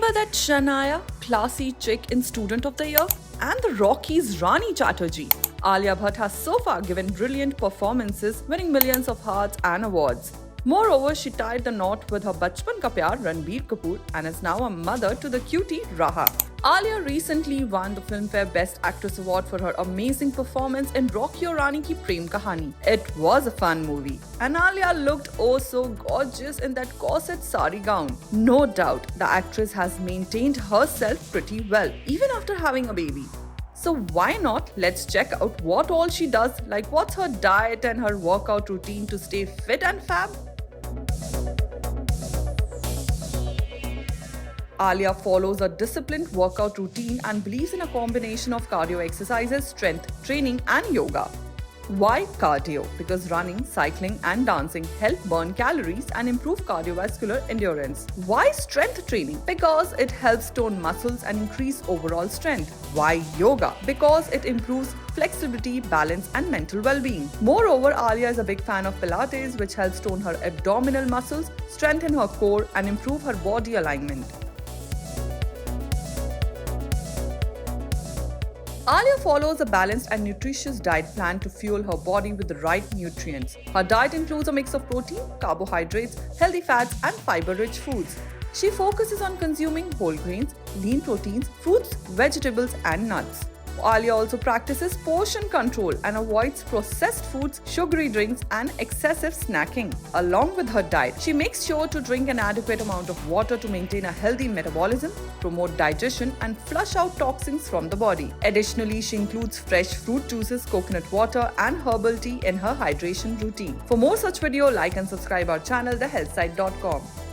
Remember that Shania, classy chick in Student of the Year? And the Rockies' Rani Chatterjee. Alia Bhatt has so far given brilliant performances, winning millions of hearts and awards. Moreover, she tied the knot with her bachpan ka pyar Ranbir Kapoor and is now a mother to the cutie Raha. Alia recently won the Filmfare Best Actress Award for her amazing performance in Rock Your Rani Ki Prem Kahaani. It was a fun movie, and Alia looked oh so gorgeous in that corset saree-gown. No doubt, the actress has maintained herself pretty well, even after having a baby. So why not? Let's check out what all she does, like what's her diet and her workout routine to stay fit and fab. Alia follows a disciplined workout routine and believes in a combination of cardio exercises, strength training, and yoga. Why cardio? Because running, cycling, and dancing help burn calories and improve cardiovascular endurance. Why strength training? Because it helps tone muscles and increase overall strength. Why yoga? Because it improves flexibility, balance, and mental well-being. Moreover, Alia is a big fan of Pilates, which helps tone her abdominal muscles, strengthen her core, and improve her body alignment. Alia follows a balanced and nutritious diet plan to fuel her body with the right nutrients. Her diet includes a mix of protein, carbohydrates, healthy fats, and fiber-rich foods. She focuses on consuming whole grains, lean proteins, fruits, vegetables, and nuts. Alia also practices portion control and avoids processed foods, sugary drinks, and excessive snacking. Along with her diet, she makes sure to drink an adequate amount of water to maintain a healthy metabolism, promote digestion, and flush out toxins from the body. Additionally, she includes fresh fruit juices, coconut water, and herbal tea in her hydration routine. For more such video, like and subscribe our channel, TheHealthSite.com.